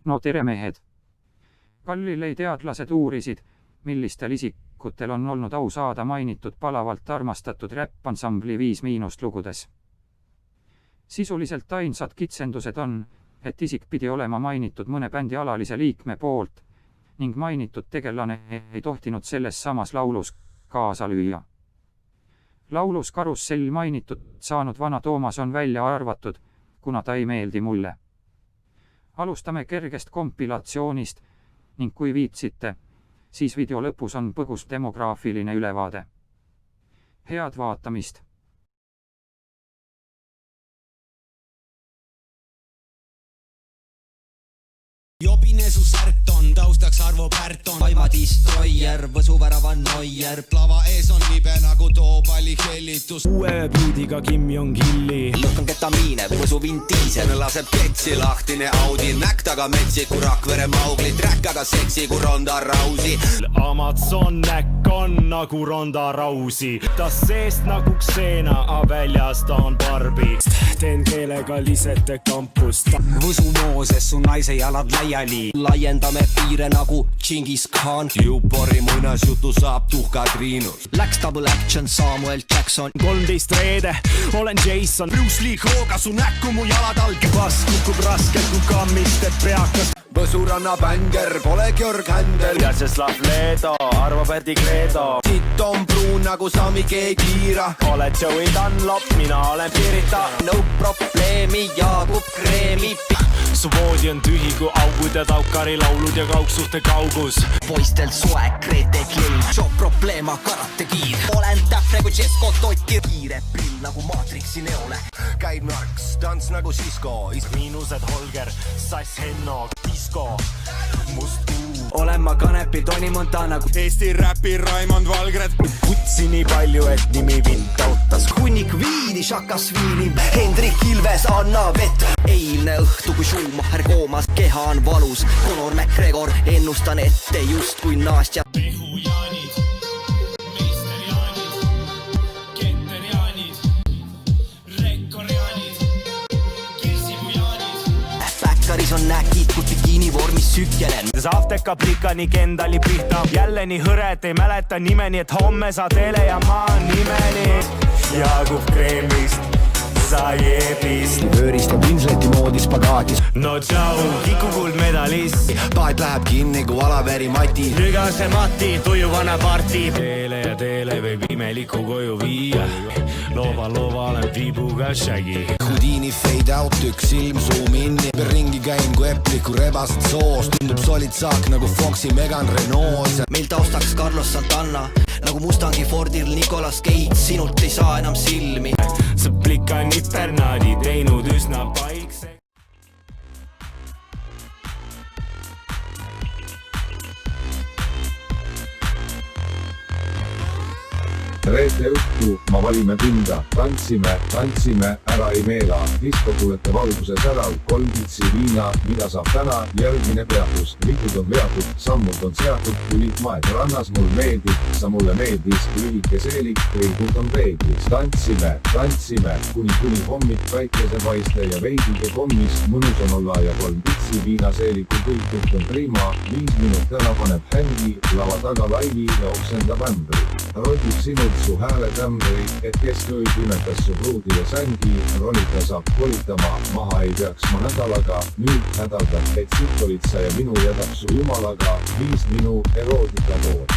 No tere mehed! Galilei teadlased uurisid, millistel isikutel on olnud au saada mainitud palavalt armastatud räppansambli 5- lugudes. Sisuliselt ainsad kitsendused on, et isik pidi olema mainitud mõne bändi alalise liikme poolt ning mainitud tegelane ei tohtinud selles samas laulus kaasa lüüa. Laulus Karussell mainitud saanud vana Toomas on välja arvatud, kuna ta ei meeldi mulle. Alustame kergest kompilatsioonist ning kui viitsite, siis video lõpus on põgus demograafiline ülevaade. Head vaatamist! Jobine su särt on, taustaks Arvo Pärton. Vaima destroyer, võsuvärava noier. Plava ees on libe nagu toopalli hellitus. Uue biidiga Kim Jong-Illi. Lõhkan ketamiine, võsu Vin Diesel. Laseb ketsi lahtine Audi. Näk taga metsi, kui Rakvere Maugli. Träkkaga seksi, kui Ronda Rausi. Amazon näk on nagu Ronda Rausi. Ta seest nagu Xena, a väljas ta on Barbie. Teen keelega lisete kampust. Võsu mooses su naise jalad laiali. Laiendame piire nagu Genghis Khan. Jupori muinasjutu saab tuhka Triinus. Läks double action Samuel Jackson. 13 reede, olen Jason. Bruce Lee hooga su näkku mu jalad all. Kas kukub raskelt kui kammiste peakas. Võsuranna bänger, pole Georg Händel. Jaseslav Leedo, Arvo Pärdi Kleedo. Titt on pruun nagu Sami G-Kiira. Oled Joey Dunlop, mina olen Pirita. No probleemi, Jaagup Kreemi. Su voodi on tühi kui augud ja Taukari laulud ja kaugsuhte kaugus. Poistel soe, Grete Klill. Job probleema, karate kiir. Olen täpne kui Jesko Totti. Kiire prill nagu Matrixi neole. Käib narks, tants nagu Sisko. Miinused Holger, Sass Henno, Pisko. Must kuu. Olen ma Kanepi Toni Montana. Eesti räpi Raimond Valgret. Kutsi nii palju, et nimi vind autas. Hunnik viini, šakasviini. Hendrik Ilves, Anna Vett. Eilne õhtu kui Schumacher koomas, keha on valus. Conor McGregor, ennustan ette just kui Nastja. Pehujaanid, meisterjaanid, ketterjaanid, rekkorjaanid, kirsimujaanid. Päkkaris on näkid, kui bikiini vormis sükjelen. Safteka plikani kendali pihta. Jälle nii hõre, et ei mäleta nimeni, et homme sa tele ja ma nimeni. Jaagup Kreemist. Sa jeebist. Pööristab Insleti moodi spagaatis. No tšau, Kiku kuldmedalist. Paet läheb kinni kui Alaveri Mati. Lügase Mati, tuju vana parti. Teele ja teele võib imeliku koju viia. Loova olen viibuga shaggy. Houdini fade out, üks silm zoom inni. Ringi käin kui epliku rebast soost. Tundub solid saak nagu Foxi Megan Renault. Meil taustaks Carlos Santana. Nagu Mustangi Fordil Nicolas Cage. Sinult ei saa enam silmi. Sa plika nipernaadi teinud üsna paikse. Reede õhtu ma valime pinda, tantsime, ära ei meela. Diskotulete valguses ärav, 3 pitsi viina, mida saab täna, järgmine peatus. Likud on veatud, sammud on seatud, tulid maed rannas, mul meeldib, sa mulle meeldis. Lühike seelik, peegud on peeglis. Tantsime, kuni hommik päikesepaiste ja veidike kommis. Mõnus on olla ja 3 pitsi viina seeliku kõik on prima. 5 minut ära paneb hängi, lava taga laivi ja oksendab ämbri. Rodib sinult su hääle tämri, et keskööl pimetas su pruudi ja sängi. Rolita saab kolitama, maha ei peaks ma nädalaga. Nüüd hädaldab, et siit olid sa ja minu jätab su jumalaga. 5 minu eroodika pood.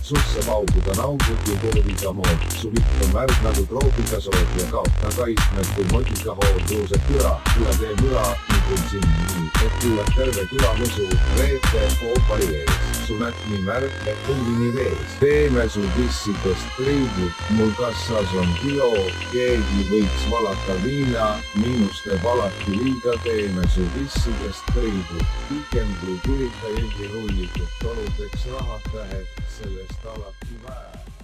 Susse pauguda naudud ja koodiga mood. Su vitt on märg nagu troopikasood ja kaota kaistmed kui modikahood. Tuused küra, üle tee müra, nipun siin nii, et kuuled terve küla mõsu. Reete oopali ees, su näk nii märg, et tundini vees. Teeme su dissidest triibud, mul kassas on kilo. Keegi võiks valata viina, miinus teeb alati liiga. Teeme su dissidest triibud, pikem kui kulita jõgi rullitud. Toludeks rahad tähed, sellest alati väär.